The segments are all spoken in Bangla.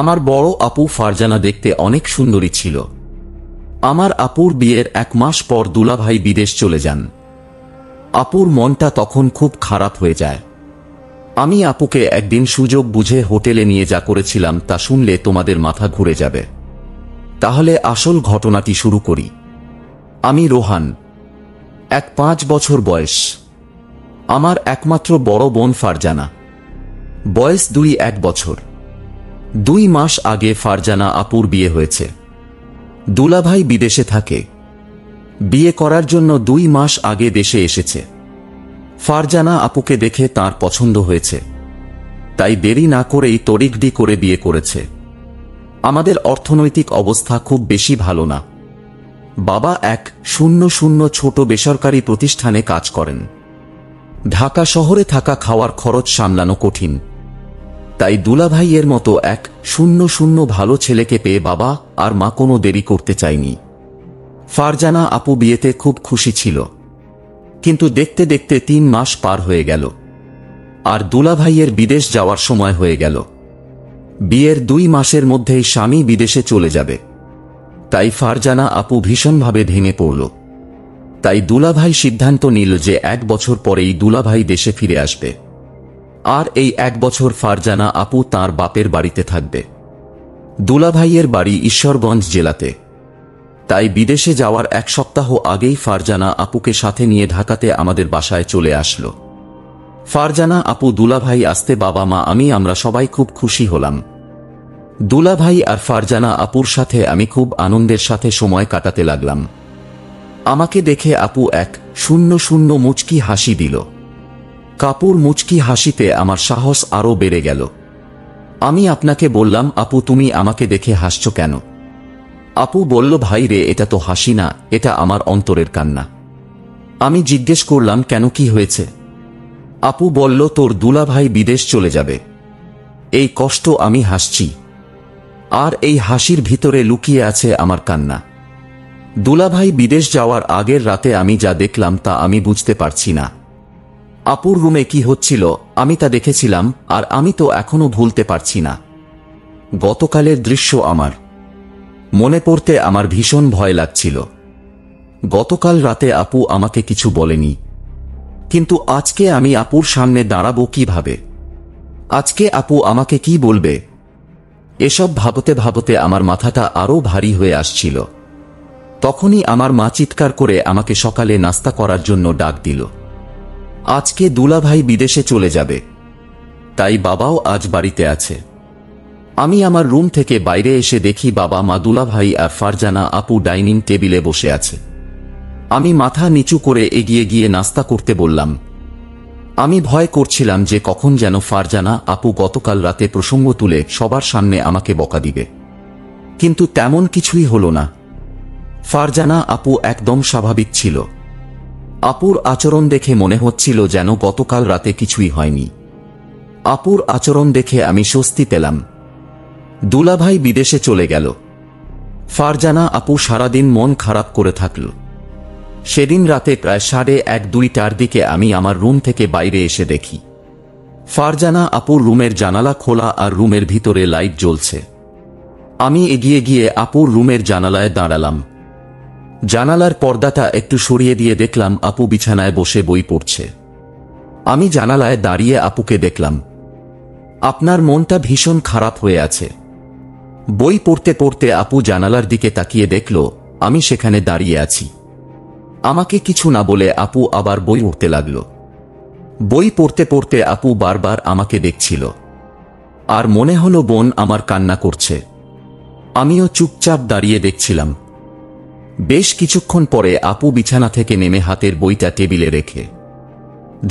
আমার বড় আপু ফারজানা দেখতে অনেক সুন্দরী ছিল। আমার আপুর বিয়ের 1 মাস পর দুলাভাই বিদেশ চলে যান। আপুর মনটা তখন খুব খারাপ হয়ে যায়। আমি আপুকে একদিন সুযোগ বুঝে হোটেলে নিয়ে যা করেছিলাম তা শুনলে তোমাদের মাথা ঘুরে যাবে। তাহলে আসল ঘটনাটি শুরু করি। আমি রোহান, 5 বছর বয়স। আমার একমাত্র বড় বোন ফারজানা, বয়স 1 বছর। 2 মাস আগে ফারজানা আপুর বিয়ে হয়েছে। দুলাভাই বিদেশে থাকে। বিয়ে করার জন্য 2 মাস আগে দেশে এসেছে। ফারজানা আপুকে দেখে তার পছন্দ হয়েছে, তাই দেরি না করেই তড়িঘড়ি করে বিয়ে করেছে। আমাদের অর্থনৈতিক অবস্থা খুব বেশি ভালো না। বাবা 100 ছোট বেসরকারি প্রতিষ্ঠানে কাজ করেন। ঢাকা শহরে থাকা খাওয়ার খরচ সামলানো কঠিন। তাই দুলাভাইয়ের মতো 100 ভালো ছেলেকে পেয়ে বাবা আর মা কোনো দেরি করতে চায়নি। ফারজানা আপু বিয়েতে খুব খুশি ছিল, কিন্তু দেখতে দেখতে 3 মাস পার হয়ে গেল, আর দুলাভাইয়ের বিদেশ যাওয়ার সময় হয়ে গেল। বিয়ের 2 মাসের মধ্যেই স্বামী বিদেশে চলে যাবে। তাই ফারজানা আপু ভীষণভাবে ভেঙে পড়ল। তাই দুলাভাই সিদ্ধান্ত নিল যে 1 বছর পরেই দুলাভাই দেশে ফিরে আসবে, আর এই 1 বছর ফারজানা আপু তার বাপের বাড়িতে থাকবে। দুলাভাইয়ের বাড়ি ঈশ্বরগঞ্জ জেলাতে। তাই বিদেশে যাওয়ার 1 সপ্তাহ আগেই ফারজানা আপুকে সাথে নিয়ে ঢাকাতে আমাদের বাসায় চলে আসলো। ফারজানা আপু দুলাভাই আসতে বাবা মা আমরা সবাই খুব খুশি হলাম। দুলাভাই আর ফারজানা আপুর সাথে আমি খুব আনন্দের সাথে সময় কাটাতে লাগলাম। আমাকে দেখে আপু 100 মুচকি হাসি দিল। কাপুর মুচকি হাসিতে আমার সাহস আরো বেড়ে গেল। আমি আপনাকে বললাম, আপু তুমি আমাকে দেখে হাসছো কেন? আপু বলল, ভাই রে, এটা তো হাসি না, এটা আমার অন্তরের কান্না। আমি জিজ্ঞেস করলাম, কেন, কি হয়েছে? আপু বলল, তোর দুলাভাই বিদেশ চলে যাবে, এই কষ্ট আমি হাসছি, আর এই হাসির ভিতরে লুকিয়ে আছে আমার কান্না। দুলাভাই বিদেশ যাওয়ার আগের রাতে আমি যা দেখলাম তা আমি বুঝতে পারছি না। আপুর রুমে কি হচ্ছিল আমি তা দেখেছিলাম, আর আমি তো এখনো ভুলতে পারছি না। গতকালের দৃশ্য আমার মনে পড়তে আমার ভীষণ ভয় লাগছিল। গতকাল রাতে আপু আমাকে কিছু বলেনি, কিন্তু আজকে আমি আপুর সামনে দাঁড়াবো কিভাবে? আজকে আপু আমাকে কি বলবে? এসব ভাবতে ভাবতে আমার মাথাটা আরো ভারী হয়ে আসছিল। তখনই আমার মা চিৎকার করে আমাকে সকালে নাস্তা করার জন্য ডাক দিল। আজকে দুলাভাই বিদেশে চলে যাবে, তাই বাবাও আজ বাড়িতে আছে। আমি আমার রুম থেকে বাইরে এসে দেখি বাবা মা, দুলাভাই আর ফারজানা আপু ডাইনিং টেবিলে বসে আছে। আমি মাথা নিচু করে এগিয়ে গিয়ে নাস্তা করতে বললাম। আমি ভয় করছিলাম যে কখন যেন ফারজানা আপু গতকাল রাতে প্রসঙ্গ তুলে সবার সামনে আমাকে বকা দিবে, কিন্তু তেমন কিছুই হলো না। ফারজানা আপু একদম স্বাভাবিক ছিল। আপুর আচরণ দেখে মনে হচ্ছিল যেন গতকাল রাতে কিছুই হয়নি। আপুর আচরণ দেখে আমি স্বস্তি পেলাম। দুলাভাই বিদেশে চলে গেল। ফারজানা আপু সারাদিন মন খারাপ করে থাকল। সেদিন রাতে প্রায় 1:30-2টার দিকে আমি আমার রুম থেকে বাইরে এসে দেখি ফারজানা আপুর রুমের জানালা খোলা আর রুমের ভিতরে লাইট জ্বলছে। আমি এগিয়ে গিয়ে আপুর রুমের জানালায় দাঁড়ালাম। জানালার পর্দাটা একটু সরিয়ে দিয়ে দেখলাম আপু বিছানায় বসে বই পড়ছে। আমি জানালায় দাঁড়িয়ে আপুকে দেখলাম। আপনার মনটা ভীষণ খারাপ হয়ে আছে। বই পড়তে পড়তে আপু জানালার দিকে তাকিয়ে দেখল আমি সেখানে দাঁড়িয়ে আছি। আমাকে কিছু না বলে আপু আবার বই পড়তে লাগল। বই পড়তে পড়তে আপু বারবার আমাকে দেখছিল, আর মনে হলো বোন আমার কান্না করছে। আমিও চুপচাপ দাঁড়িয়ে দেখছিলাম। বেশ কিছুক্ষণ পরে আপু বিছানা থেকে নেমে হাতের বইটা টেবিলে রেখে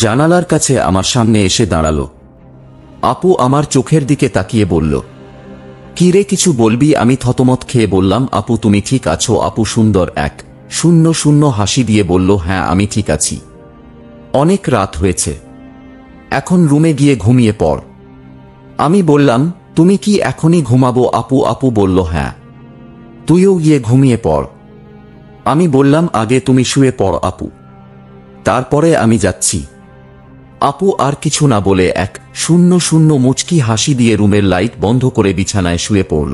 জানালার কাছে আমার সামনে এসে দাঁড়ালো। আপু আমার চোখের দিকে তাকিয়ে বলল, কি রে, কিছু বলবি? আমি থতমত খেয়ে বললাম, আপু তুমি ঠিক আছো? আপু সুন্দর 100 হাসি দিয়ে বলল, হ্যাঁ আমি ঠিক আছি। অনেক রাত হয়েছে, এখন রুমে গিয়ে ঘুমিয়ে পড়। আমি বললাম, তুমি কি এখনই ঘুমাবো? আপু বলল, হ্যাঁ তুইও গিয়ে ঘুমিয়ে পড়। আমি বললাম, আগে তুমি শুয়ে পড় আপু, তারপরে আমি যাচ্ছি। আপু আর কিছু না বলে এক শূন্য শূন্য মুচকি হাসি দিয়ে রুমের লাইট বন্ধ করে বিছানায় শুয়ে পড়ল।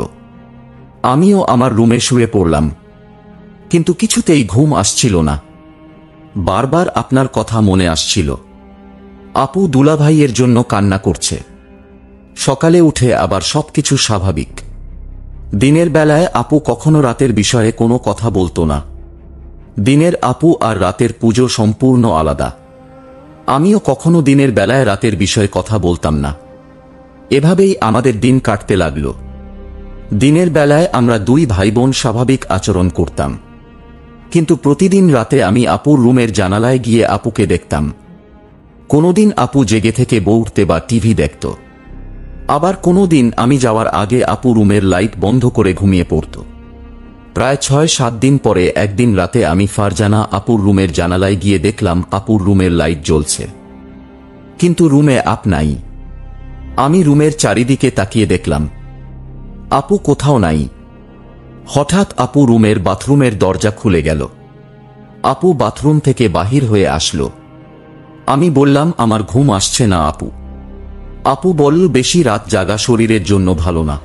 আমিও আমার রুমে শুয়ে পড়লাম, কিন্তু কিছুতেই ঘুম আসছিল না। বারবার আপনার কথা মনে আসছিল। আপু দুলাভাইয়ের জন্য কান্না করছে। সকালে উঠে আবার সবকিছু স্বাভাবিক। দিনের বেলায় আপু কখনো রাতের বিষয়ে কোনো কথা বলতো না। দিনের আপু আর রাতের পুজো সম্পূর্ণ আলাদা। আমিও কখনো দিনের বেলায় রাতের বিষয়ে কথা বলতাম না। এভাবেই আমাদের দিন কাটতে লাগল। দিনের বেলায় আমরা দুই ভাই বোন স্বাভাবিক আচরণ করতাম, কিন্তু প্রতিদিন রাতে আমি আপুর রুমের জানালায় গিয়ে আপুকে দেখতাম। কোনোদিন আপু জেগে থেকে বই উঠতে বা টিভি দেখত, আবার কোনোদিন আমি যাওয়ার আগে আপু রুমের লাইট বন্ধ করে ঘুমিয়ে পড়ত। প্রায় ৬-৭ দিন পরে একদিন রাতে আমি ফারজানা আপুর রুমের জানালায় গিয়ে দেখলাম আপুর রুমের লাইট জ্বলছে, কিন্তু রুমে আপ নাই। আমি রুমের চারিদিকে তাকিয়ে দেখলাম আপু কোথাও নাই। হঠাৎ আপু রুমের বাথরুমের দরজা খুলে গেল। আপু বাথরুম থেকে বাহির হয়ে আসলো। আমি বললাম আমার ঘুম আসছে না আপু। আপু বলল বেশি রাত জাগা শরীরের জন্য ভালো না,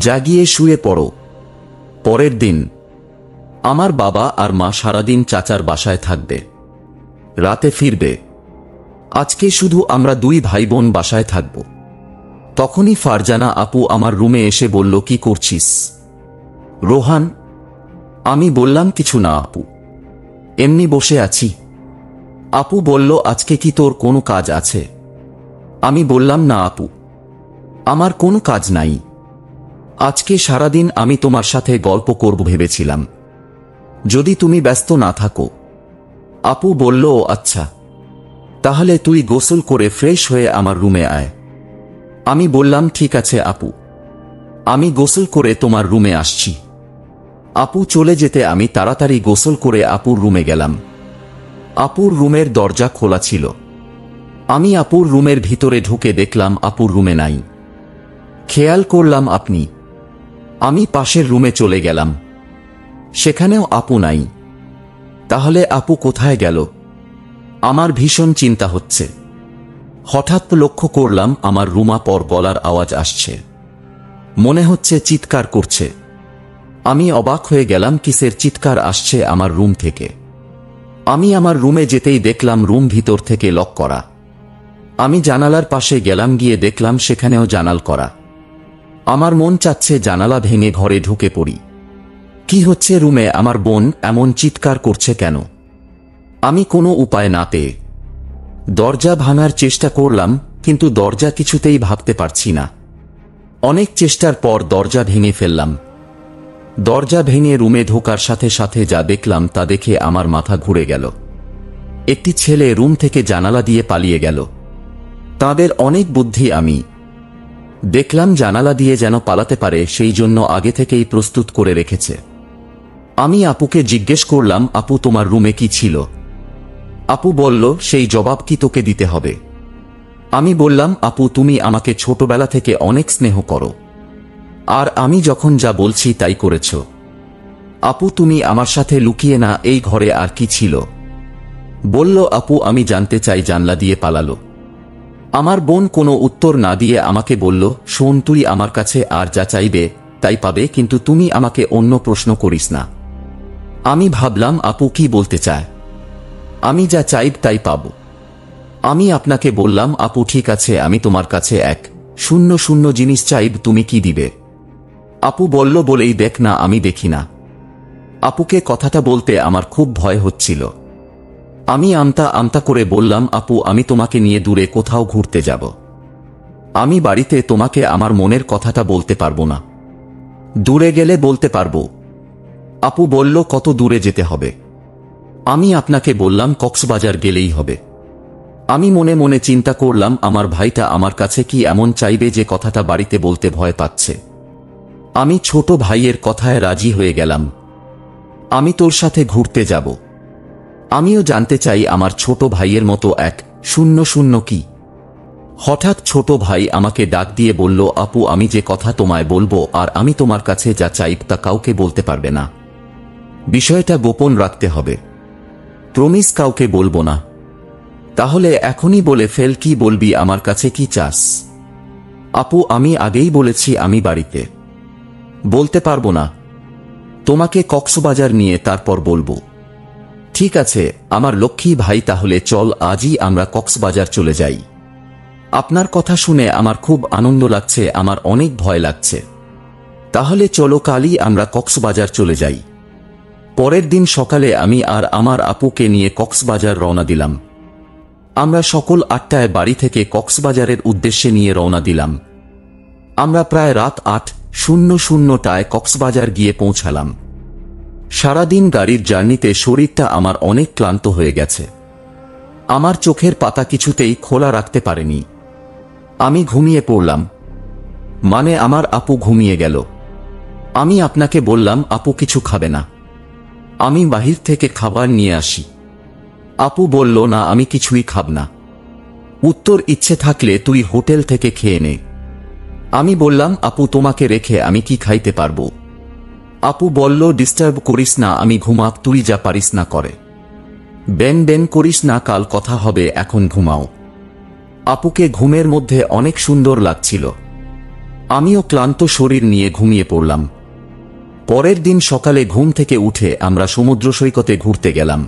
জাগিয়ে শুয়ে পড়ো। পরের দিন আমার বাবা আর মা সারাদিন চাচার বাসায় থাকবে, রাতে ফিরবে। আজকে শুধু আমরা দুই ভাই বোন বাসায় থাকব। তখনই ফারজানা আপু আমার রুমে এসে বলল, কি করছিস রোহান? আমি বললাম কিছু না আপু, এমনি বসে আছি। আপু বলল, আজকে কি তোর কোনো কাজ আছে? আমি বললাম, না আপু, আমার কোনো কাজ নাই। আজকে সারাদিন আমি তোমার সাথে গল্প করব ভেবেছিলাম, যদি তুমি ব্যস্ত না থাকো। আপু বলল, আচ্ছা, তাহলে তুই গোসল করে ফ্রেশ হয়ে আমার রুমে আয়। আমি বললাম, ঠিক আছে আপু, আমি গোসল করে তোমার রুমে আসছি। আপু চলে যেতে আমি তাড়াতাড়ি গোসল করে আপুর রুমে গেলাম। আপুর রুমের দরজা খোলা ছিল। আমি আপুর রুমের ভিতরে ঢুকে দেখলাম আপুর রুমে নাই। খেয়াল করলাম আপনি। আমি পাশের রুমে চলে গেলাম, সেখানেও আপু নাই। তাহলে আপু কোথায় গেল? আমার ভীষণ চিন্তা হচ্ছে। হঠাৎ লক্ষ্য করলাম আমার রুমা পর গলার আওয়াজ আসছে, মনে হচ্ছে চিৎকার করছে। আমি অবাক হয়ে গেলাম, কিসের চিৎকার আসছে আমার রুম থেকে। আমি আমার রুমে যেতেই দেখলাম রুম ভিতর থেকে লক করা। আমি জানালার পাশে গেলাম, গিয়ে দেখলাম সেখানেও জানাল করা। আমার মন চাচ্ছে জানালা ভেঙে ঘরে ঢুকে পড়ি। কি হচ্ছে রুমে? আমার বোন এমন চিৎকার করছে কেন? আমি কোনো উপায় না পেয়ে দরজা ভাঙার চেষ্টা করলাম, কিন্তু দরজা কিছুতেই ভাঙতে পারছি না। অনেক চেষ্টার পর দরজা ভেঙে ফেললাম। দরজা ভেঙে রুমে ঢোকার সাথে সাথে যা দেখলাম তা দেখে আমার মাথা ঘুরে গেল। একটি ছেলে রুম থেকে জানালা দিয়ে পালিয়ে গেল। তাদের অনেক বুদ্ধি। আমি দেখলাম জানালা দিয়ে যেন পালাতে পারে সেই জন্য আগে থেকেই প্রস্তুত করে রেখেছে। আমি আপুকে জিজ্ঞেস করলাম, আপু তোমার রুমে কি ছিল? আপু বলল, সেই জবাব কি তোকে দিতে হবে? আমি বললাম, আপু তুমি আমাকে ছোটবেলা থেকে অনেক স্নেহ করো, আর আমি যখন যা বলছি তাই করেছ। আপু তুমি আমার সাথে লুকিয়ে না, এই ঘরে আর কি ছিল? বলল, আপু আমি জানতে চাই জানলা দিয়ে পালালো। আমার বোন কোনো উত্তর না দিয়ে আমাকে বলল, শোন তুই আমার কাছে আর যা চাইবে তাই পাবে, কিন্তু তুমি আমাকে অন্য প্রশ্ন করিস না। আমি ভাবলাম আপু কি বলতে চায়। আমি যা চাইব তাই পাব। আমি আপনাকে বললাম, আপু ঠিক আছে, আমি তোমার কাছে 100 জিনিস চাইব, তুমি কি দিবে? আপু বলল, বলেই দেখ না, আমি দেখি না। আপুকে কথাটা বলতে আমার খুব ভয় হচ্ছিল। আমি আমতা আমতা করে বললাম, আপু আমি তোমাকে নিয়ে দূরে কোথাও ঘুরতে যাব। আমি বাড়িতে তোমাকে আমার মনের কথাটা বলতে পারবো না। দূরে গেলে বলতে পারবো। আপু বলল, কত দূরে যেতে হবে? আমি আপনাকে বললাম কক্সবাজার গেলেই হবে। আমি মনে মনে চিন্তা করলাম, আমার ভাইটা আমার কাছে কি এমন চাইবে যে কথাটা বাড়িতে বলতে ভয় পাচ্ছে। আমি ছোট ভাইয়ের কথায় রাজি হয়ে গেলাম। আমি তোর সাথে ঘুরতে যাব। আমিও জানতে চাই আমার ছোট ভাইয়ের মতো 100 কি। হঠাৎ ছোট ভাই আমাকে ডাক দিয়ে বলল, আপু আমি যে কথা তোমায় বলবো আর আমি তোমার কাছে যা চাইব তা কাউকে বলতে পারবে না। বিষয়টা গোপন রাখতে হবে। প্রমিস, কাউকে বলবো না। তাহলে এখনই বলে ফেল, কি বলবি, আমার কাছে কি চাস? আপু, আমি আগেই বলেছি আমি বাড়িতে বলতে পারবো না, তোমাকে কক্সবাজার নিয়ে তারপর বলবো। ঠিক আছে আমার লক্ষ্মী ভাই, তাহলে চল আজই আমরা কক্সবাজার চলে যাই। আপনার কথা শুনে আমার খুব আনন্দ লাগছে, আমার অনেক ভয় লাগছে। তাহলে চলো কালই আমরা কক্সবাজার চলে যাই। পরের দিন সকালে আমি আর আমার আপুকে নিয়ে কক্সবাজার রওনা দিলাম। আমরা সকল 8টায় বাড়ি থেকে কক্সবাজারের উদ্দেশ্যে নিয়ে রওনা দিলাম। আমরা প্রায় রাত 8:00টায় কক্সবাজার গিয়ে পৌঁছালাম। সারাদিন গাড়ির জার্নিতে শরীরটা আমার অনেক ক্লান্ত হয়ে গেছে। আমার চোখের পাতা কিছুতেই খোলা রাখতে পারেনি। আমি ঘুমিয়ে পড়লাম, মানে আমার আপু ঘুমিয়ে গেল। আমি আপনাকে বললাম আপু কিছু খাবে না, আমি বাহির থেকে খাবার নিয়ে আসি। আপু বলল না, আমি কিছুই খাব না। উত্তর, ইচ্ছে থাকলে তুই হোটেল থেকে খেয়ে নে। আমি বললাম আপু তোমাকে রেখে আমি কি খাইতে পারবো? আপু বলল, ডিস্টার্ব করিস না, আমি ঘুমাক, তুই যা পারিস না করে। বেন বেন করিস না, কাল কথা হবে, এখন ঘুমাও। আপুকে ঘুমের মধ্যে অনেক সুন্দর লাগছিল। আমিও ক্লান্ত শরীর নিয়ে ঘুমিয়ে পড়লাম। পরের দিন সকালে ঘুম থেকে উঠে আমরা সমুদ্র সৈকতে ঘুরতে গেলাম।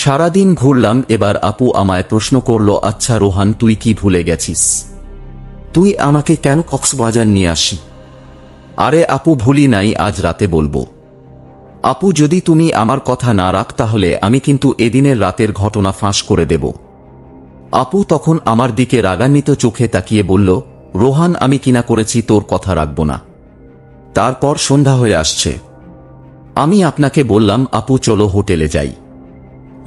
সারাদিন ঘুরলাম। এবার আপু আমায় প্রশ্ন করল, আচ্ছা রোহান, তুই কি ভুলে গেছিস? তুই আমাকে কেন কক্সবাজার নিয়ে আসি? আরে আপু ভুলি নাই, আজ রাতে বলবো। আপু যদি তুমি আমার কথা না রাখ তাহলে আমি কিন্তু এদিনের রাতের ঘটনা ফাঁস করে দেব। আপু তখন আমার দিকে রাগান্বিত চোখে তাকিয়ে বলল, রোহান, আমি কিনা করেছি তোর কথা রাখব না? তারপর সন্ধ্যা হয়ে আসছে। আমি আপনাকে বললাম আপু চলো হোটেলে যাই,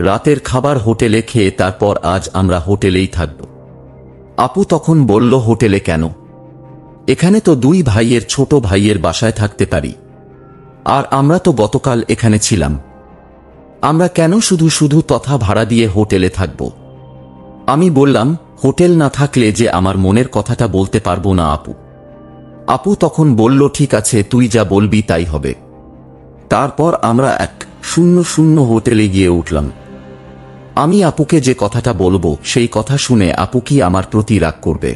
রাতের খাবার হোটেলে খেয়ে তারপর আজ আমরা হোটেলেই থাকব। আপু তখন বলল, হোটেলে কেন? এখানে তো দুই ভাইয়ের ছোট ভাইয়ের বাসায় থাকতে পারি, আর আমরা তো গতকাল এখানে ছিলাম। আমরা কেন শুধু শুধু তথা ভাড়া দিয়ে হোটেলে থাকব? আমি বললাম, হোটেল না থাকলে যে আমার মনের কথাটা বলতে পারবো না আপু। আপু তখন বলল, ঠিক আছে তুই যা বলবি তাই হবে। তারপর আমরা 100 হোটেলে গিয়ে উঠলাম। আমি আপুকে যে কথাটা বলবো সেই কথা শুনে আপু কি আমার প্রতি রাগ করবে,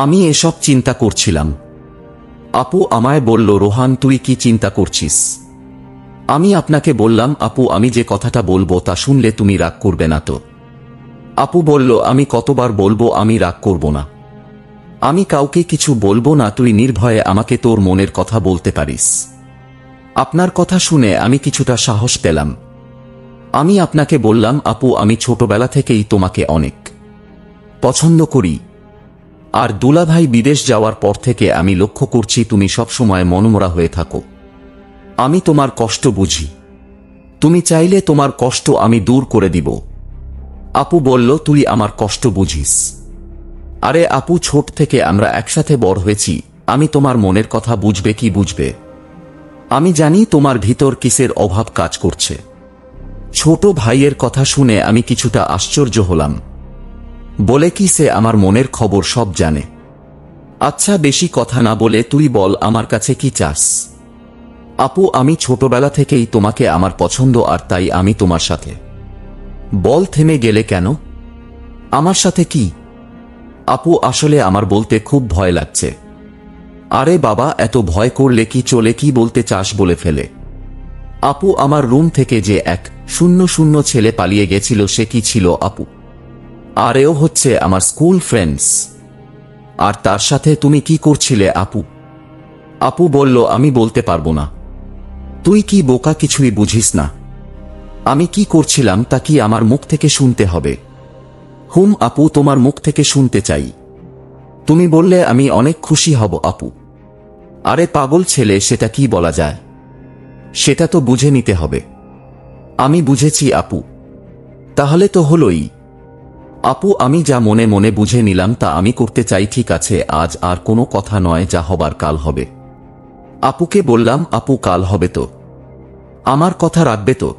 আমি এসব চিন্তা করছিলাম। আপু আমায় বলল, রোহান তুই কি চিন্তা করছিস? আমি আপনাকে বললাম, আপু আমি যে কথাটা বলবো তা শুনলে তুমি রাগ করবে না তো? আপু বলল, আমি কতবার বলবো আমি রাগ করব না, আমি কাউকে কিছু বলবো না, তুই নির্ভয়ে আমাকে তোর মনের কথা বলতে পারিস। আপনার কথা শুনে আমি কিছুটা সাহস পেলাম। আমি আপনাকে বললাম, আপু আমি ছোটবেলা থেকেই তোমাকে অনেক পছন্দ করি, আর দুলাভাই বিদেশ যাওয়ার পর থেকে আমি লক্ষ্য করছি তুমি সবসময় মনমরা হয়ে থাকো। আমি তোমার কষ্ট বুঝি, তুমি চাইলে তোমার কষ্ট আমি দূর করে দিব। আপু বলল, তুই আমার কষ্ট বুঝিস? আরে আপু, ছোট থেকে আমরা একসাথে বড় হয়েছি, আমি তোমার মনের কথা বুঝবে কি বুঝবে? আমি জানি তোমার ভিতর কিসের অভাব কাজ করছে। ছোট ভাইয়ের কথা শুনে আমি কিছুটা আশ্চর্য হলাম। বলে কি সে আমার মনের খবর সব জানে? আচ্ছা বেশি কথা না বলে তুই বল আমার কাছে কি চাস? আপু আমি ছোটবেলা থেকেই তোমাকে আমার পছন্দ, আর তাই আমি তোমার সাথে। বল থেমে গেলে কেন? আমার সাথে কি? আপু আসলে আমার বলতে খুব ভয় লাগছে। আরে বাবা, এত ভয় করলে কি চলে, কি বলতে চাস বলে ফেলে। আপু আমার রুম থেকে যে 100 ছেলে পালিয়ে গেছিল সে কি ছিল আপু? আর এও হচ্ছে আমার স্কুল ফ্রেন্ডস। আর তার সাথে তুমি কি করছিলে আপু? আপু বলল, আমি বলতে পারবো না। তুই কি বোকা, কিছুই বুঝিস না? আমি কি করছিলাম তা কি আমার মুখ থেকে শুনতে হবে? আপু তোমার মুখ থেকে শুনতে চাই। তুমি বললে আমি অনেক খুশি হব আপু। আরে পাগল ছেলে, সেটা কি বলা যায়? সেটা তো বুঝে নিতে হবে। আমি বুঝেছি আপু। তাহলে তো হলোই। আপু আমি যা মনে মনে বুঝে নিলাম তা আমি করতে চাই। ঠিক আছে, আজ আর কোনো কথা নয়, যা হবার কাল হবে। আপুকে বললাম, আপু কাল হবে তো? আমার কথা রাখবে তো?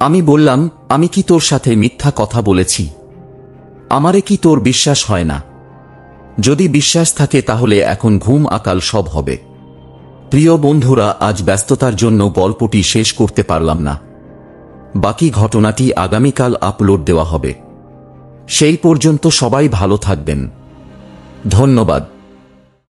আমি বললাম, আমি কি তোর সাথে মিথ্যা কথা বলেছি? আমারে কি তোর বিশ্বাস হয় না? যদি বিশ্বাস থাকে তাহলে এখন ঘুম, আকাল সব হবে। প্রিয় বন্ধুরা, আজ ব্যস্ততার জন্য গল্পটি শেষ করতে পারলাম না। বাকি ঘটনাটি আগামীকাল আপলোড দেওয়া হবে। সেই পর্যন্ত সবাই ভালো থাকবেন। ধন্যবাদ।